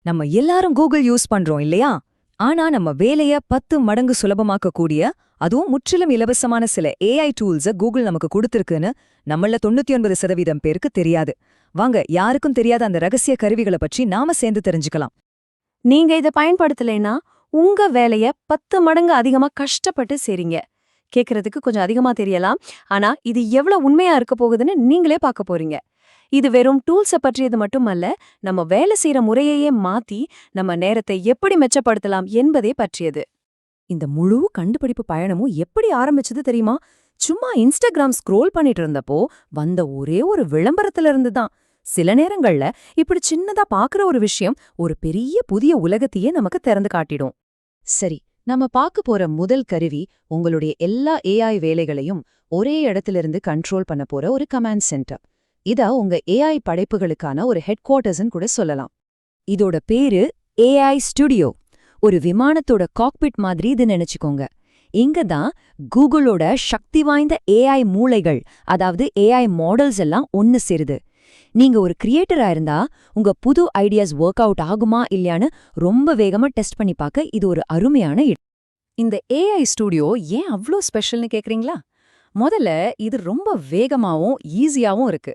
நம்ம எல்லாரும் Google use பண்றோம் இல்லையா? ஆனா நம்ம வேலைய 10 மடங்கு சுலபமாக்கக்கூடிய, அதுவும் முற்றிலும் இலவசமான சில ஏஐ டூல்ஸ கூகுள் நமக்கு கொடுத்திருக்குன்னு நம்மள 99% பேருக்கு தெரியாது. வாங்க, யாருக்கும் தெரியாத அந்த ரகசிய கருவிகளை பற்றி நாம சேர்ந்து தெரிஞ்சுக்கலாம். நீங்க இத பயன்படுத்தலைன்னா உங்க வேலைய 10 மடங்கு அதிகமா கஷ்டப்பட்டு செய்றீங்க. கேக்குறதுக்கு கொஞ்சம் அதிகமா தெரியலாம். ஆனா இது எவ்வளவு உண்மையா இருக்க போகுதுன்னு நீங்களே பார்க்க போறீங்க. இது வெறும் டூல்ஸ பற்றியது மட்டுமல்ல, நம்ம வேலை செய்யற முறையையே மாத்தி நம்ம நேரத்தை எப்படி மெச்சப்படுத்தலாம் என்பதே பற்றியது. இந்த முழு கண்டுபிடிப்பு பயணமும் எப்படி ஆரம்பிச்சது தெரியுமா? சும்மா இன்ஸ்டாகிராம் ஸ்க்ரோல் பண்ணிட்டு இருந்தப்போ வந்த ஒரே ஒரு விளம்பரத்துல இருந்து தான். சில நேரங்கள்ல இப்படி சின்னதா பாக்குற ஒரு விஷயம் ஒரு பெரிய புதிய உலகத்தையே நமக்கு திறந்து காட்டிடும். சரி, நம்ம பார்க்க போற முதல் கருவி உங்களுடைய எல்லா ஏஐ வேலைகளையும் ஒரே இடத்திலிருந்து கண்ட்ரோல் பண்ண போற ஒரு கமாண்ட் சென்டர். இத உங்க ஏஐ படைப்புகளுக்கான ஒரு ஹெட் குவார்ட்டர்ஸ்னு கூட சொல்லலாம். இதோட பேரு ஏஐ ஸ்டுடியோ. ஒரு விமானத்தோட காக்பிட் மாதிரி இது நினைச்சுக்கோங்க. இங்க தான் கூகுளோட சக்தி வாய்ந்த ஏஐ மூளைகள், அதாவது ஏஐ மாடல்ஸ் எல்லாம் ஒன்னு சேருது. நீங்க ஒரு கிரியேட்டரா இருந்தா உங்க புது ஐடியாஸ் ஒர்க் அவுட் ஆகுமா இல்லையான்னு ரொம்ப வேகமா டெஸ்ட் பண்ணி பார்க்க இது ஒரு அருமையான இடம். இந்த ஏஐ ஸ்டுடியோ ஏன் அவ்ளோ ஸ்பெஷல்னு கேக்குறீங்களா? முதல்ல இது ரொம்ப வேகமாவும் ஈஸியாவும் இருக்கு.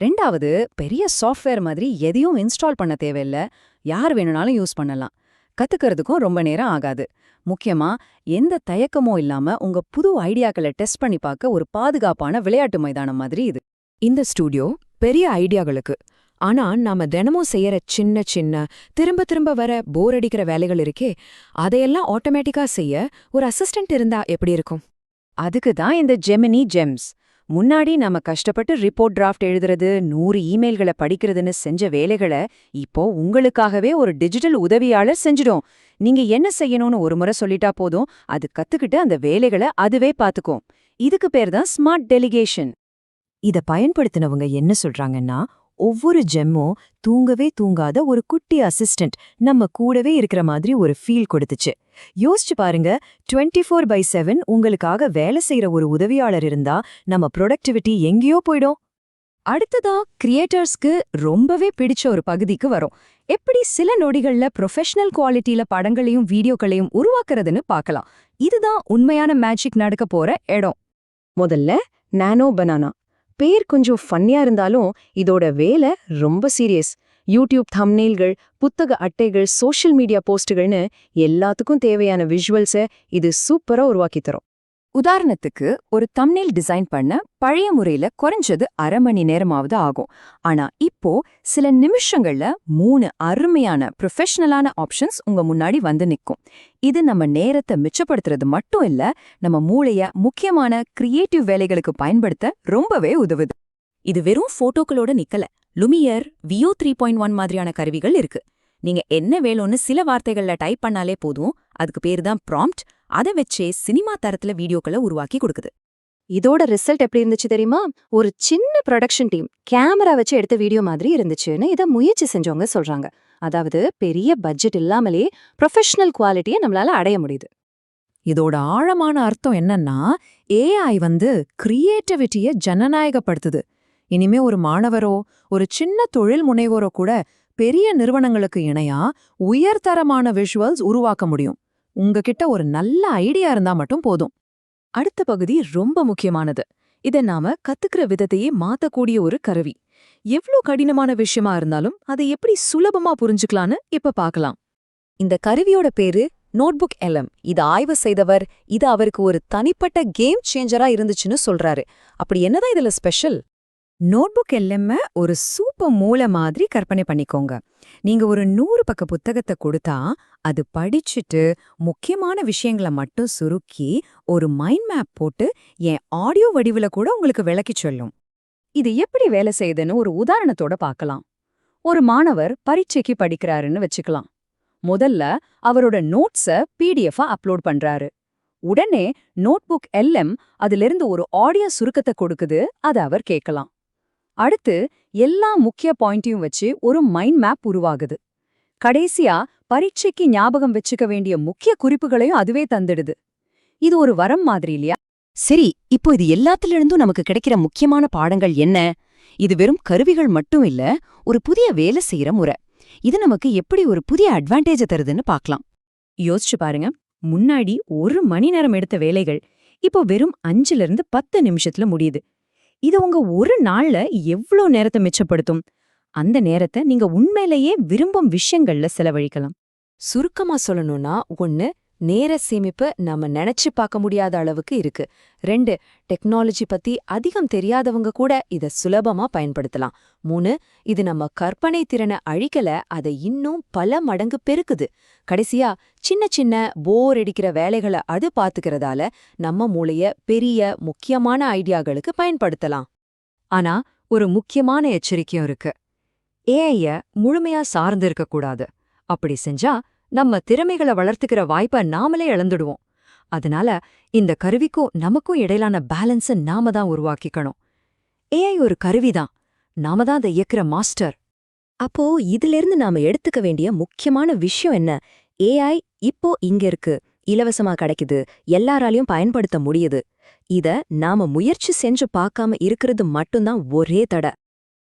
ரெண்டாவது, பெரிய சாஃப்ட்வேர் மாதிரி எதையும் இன்ஸ்டால் பண்ண தேவையில்ல. யார் வேணும்னாலும் யூஸ் பண்ணலாம். கத்துக்கிறதுக்கும் ரொம்ப நேரம் ஆகாது. முக்கியமா எந்த தயக்கமும் இல்லாம உங்க புது ஐடியாக்களை டெஸ்ட் பண்ணி பார்க்க ஒரு பாதுகாப்பான விளையாட்டு மைதானம் மாதிரி இது. இந்த ஸ்டுடியோ பெரிய ஐடியாக்களுக்கு. ஆனா நாம தினமும் செய்யற சின்ன சின்ன திரும்ப திரும்ப வர போர் அடிக்கிற வேலைகள் இருக்கே, அதையெல்லாம் ஆட்டோமேட்டிக்கா செய்ய ஒரு அசிஸ்டன்ட் இருந்தா எப்படி இருக்கும்? அதுக்கு தான் இந்த ஜெமினி ஜெம்ஸ். முன்னாடி நாம கஷ்டப்பட்டு ரிப்போர்ட் டிராஃப்ட் எழுதுறது, 100 இமெயில்களை படிக்கிறதுன்னு செஞ்ச வேலைகளை இப்போ உங்களுக்காகவே ஒரு டிஜிட்டல் உதவியாளர் செஞ்சிடும். நீங்க என்ன செய்யணும்னு ஒரு முறை சொல்லிட்டா போதும், அது கத்துக்கிட்டு அந்த வேலைகளை அதுவே பாத்துக்கும். இதுக்கு பேர் தான் ஸ்மார்ட் டெலிகேஷன். இத பயன்படுத்தினவங்க என்ன சொல்றாங்கன்னா, ஒவ்வொரு ஜெம்மும் தூங்கவே தூங்காத ஒரு குட்டி அசிஸ்டன்ட் நம்ம கூடவே இருக்கிற மாதிரி ஒரு ஃபீல் கொடுத்துச்சு. யோசிச்சு பாருங்க, 24/7 உங்களுக்காக வேலை செய்யற ஒரு உதவியாளர் இருந்தா நம்ம ப்ரொடக்டிவிட்டி எங்கேயோ போயிடும். அடுத்ததா கிரியேட்டர்ஸ்க்கு ரொம்பவே பிடிச்ச ஒரு பகுதிக்கு வரும். எப்படி சில நொடிகள்ல ப்ரொஃபஷனல் குவாலிட்டியில படங்களையும் வீடியோக்களையும் உருவாக்குறதுன்னு பார்க்கலாம். இதுதான் உண்மையான மேஜிக் நடக்க போற இடம். முதல்ல நானோ பனானா. பேர் கொஞ்சம் ஃபன்னியா இருந்தாலும் இதோட வேலை ரொம்ப சீரியஸ். யூடியூப் தம்ப்நெயில்கள், புத்தக அட்டைகள், சோஷியல் மீடியா போஸ்டுகள்னு எல்லாத்துக்கும் தேவையான விஷுவல்ஸை இது சூப்பரா உருவாக்கி தரும். உதாரணத்துக்கு, ஒரு தம்ப்நெயில் டிசைன் பண்ண பழைய முறையில குறைஞ்சது 1/2 மணி நேரமாவது ஆகும். ஆனா இப்போ சில நிமிஷங்கள்ல 3 அருமையான ப்ரொஃபஷனலான ஆப்ஷன்ஸ் உங்க முன்னாடி வந்து நிக்கும். இது நம்ம நேரத்தை மிச்சப்படுத்துறது மட்டும் இல்ல, நம்ம மூளைய முக்கியமான கிரியேட்டிவ் வேலைகளுக்கு பயன்படுத்த ரொம்பவே உதவுது. இது வெறும் போட்டோக்களோட நிக்கல. லுமியர், வியோ 3.1 மாதிரியான கருவிகள் இருக்கு. நீங்க என்ன வேணும்னு சில வார்த்தைகள்ல டைப் பண்ணாலே போதும், அதுக்கு பேரு தான் ப்ராம்ப்ட். அதை வச்சே சினிமா தரத்துல வீடியோக்களை உருவாக்கி கொடுக்குது. இதோட ரிசல்ட் எப்படி இருந்துச்சு தெரியுமா? ஒரு சின்ன ப்ரொடக்ஷன் டீம் கேமரா வச்சு எடுத்த வீடியோ மாதிரி இருந்துச்சுன்னு இதை முயற்சி செஞ்சவங்க சொல்றாங்க. அதாவது பெரிய பட்ஜெட் இல்லாமலே ப்ரொஃபஷனல் குவாலிட்டியை நம்மளால அடைய முடியுது. இதோட ஆழமான அர்த்தம் என்னன்னா, ஏஐ கிரியேட்டிவிட்டிய ஜனநாயகப்படுத்துது. இனிமே ஒரு மாணவரோ ஒரு சின்ன தொழில் முனைவோரோ கூட பெரிய நிறுவனங்களுக்கு இணையா உயர்தரமான விஷுவல்ஸ் உருவாக்க முடியும். உங்ககிட்ட ஒரு நல்ல ஐடியா இருந்தா மட்டும் போதும். அடுத்த பகுதி ரொம்ப முக்கியமானது. இதை நாம கத்துக்கிற விதத்தையே மாத்தக்கூடிய ஒரு கருவி. எவ்ளோ கடினமான விஷயமா இருந்தாலும் அதை எப்படி சுலபமா புரிஞ்சுக்கலான்னு இப்ப பார்க்கலாம். இந்த கருவியோட பேரு நோட்புக் எல்எம். இதை ஆய்வு செய்தவர் இது அவருக்கு ஒரு தனிப்பட்ட கேம் சேஞ்சரா இருந்துச்சுன்னு சொல்றாரு. அப்படி என்னதான் இதுல ஸ்பெஷல்? நோட்புக் எல்எம்ம ஒரு சூப்பர் மூளை மாதிரி கற்பனை பண்ணிக்கோங்க. நீங்க ஒரு 100 பக்க புத்தகத்தை கொடுத்தா அது படிச்சுட்டு முக்கியமான விஷயங்களை மட்டும் சுருக்கி ஒரு மைண்ட் மேப் போட்டு என் ஆடியோ வடிவுல கூட உங்களுக்கு விளக்கி சொல்லும். இது எப்படி வேலை செய்யுதுன்னு ஒரு உதாரணத்தோட பார்க்கலாம். ஒரு மாணவர் பரீட்சைக்கு படிக்கிறாருன்னு வச்சுக்கலாம். முதல்ல அவரோட நோட்ஸ பிடிஎஃபா அப்லோட் பண்றாரு. உடனே நோட்புக் எல்எம் அதிலிருந்து ஒரு ஆடியோ சுருக்கத்தை கொடுக்குது, அதை அவர் கேட்கலாம். அடுத்து எல்லா முக்கிய பாயிண்ட்டையும் வச்சு ஒரு மைண்ட் மேப் உருவாகுது. கடைசியா பரீட்சைக்கு ஞாபகம் வச்சுக்க வேண்டிய முக்கிய குறிப்புகளையும் அதுவே தந்துடுது. இது ஒரு வரம் மாதிரி இல்லையா? சரி, இப்போ இது எல்லாத்திலிருந்தும் நமக்கு கிடைக்கிற முக்கியமான பாடங்கள் என்ன? இது வெறும் கருவிகள் மட்டும் இல்ல, ஒரு புதிய வேலை செய்யற முறை. இது நமக்கு எப்படி ஒரு புதிய அட்வான்டேஜ தருதுன்னு பார்க்கலாம். யோசிச்சு பாருங்க, முன்னாடி 1 மணி நேரம் எடுத்த வேலைகள் இப்போ வெறும் 5லிருந்து 10 நிமிஷத்துல முடியுது. இது உங்க ஒரு நாள்ல எவ்ளோ நேரத்தை மிச்சப்படுத்தும்? அந்த நேரத்தை நீங்க உண்மையிலேயே விரும்பும் விஷயங்கள்ல செலவழிக்கலாம். சுருக்கமா சொல்லணும்னா 1 நேர சேமிப்பு நம்ம நினைச்சு பார்க்க முடியாத அளவுக்கு இருக்கு. 2 டெக்னாலஜி பத்தி அதிகம் தெரியாதவங்க கூட இத சுலபமா பயன்படுத்தலாம். 3 இது நம்ம கற்பனை திறனை அழிக்கல, அதை இன்னும் பல மடங்கு பெருக்குது. கடைசியா சின்ன சின்ன போர் அடிக்கிற வேலைகளை அது பாத்துக்கிறதால நம்ம மூளைய பெரிய முக்கியமான ஐடியாக்களுக்கு பயன்படுத்தலாம். ஆனா ஒரு முக்கியமான எச்சரிக்கையும் இருக்கு. ஏஐய முழுமையா சார்ந்து இருக்க கூடாது. அப்படி செஞ்சா நம்ம திறமைகளை வளர்த்துக்கிற வாய்ப்பை நாமளே இழந்துடுவோம். அதனால இந்த கருவிக்கும் நமக்கும் இடையிலான பேலன்ஸை நாம தான் உருவாக்கிக்கணும். ஏஐ ஒரு கருவிதான், நாம தான் அதை இயக்குற மாஸ்டர். அப்போ இதிலிருந்து நாம எடுத்துக்க வேண்டிய முக்கியமான விஷயம் என்ன? ஏஐ இப்போ இங்க இருக்கு, இலவசமா கிடைக்குது, எல்லாராலையும் பயன்படுத்த முடியுது. இத நாம முயற்சி செஞ்சு பார்க்காம இருக்கிறது மட்டும்தான் ஒரே தடை.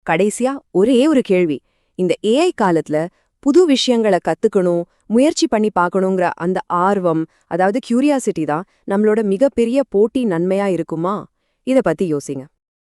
கடைசியா ஒரே ஒரு கேள்வி. இந்த ஏஐ காலத்துல புது விஷயங்களை கத்துக்கணும், முயற்சி பண்ணி பார்க்கணுங்கிற அந்த ஆர்வம், அதாவது கியூரியாசிட்டி தான் நம்மளோட மிகப்பெரிய போட்டி நன்மையா இருக்குமா? இத பத்தி யோசிங்க.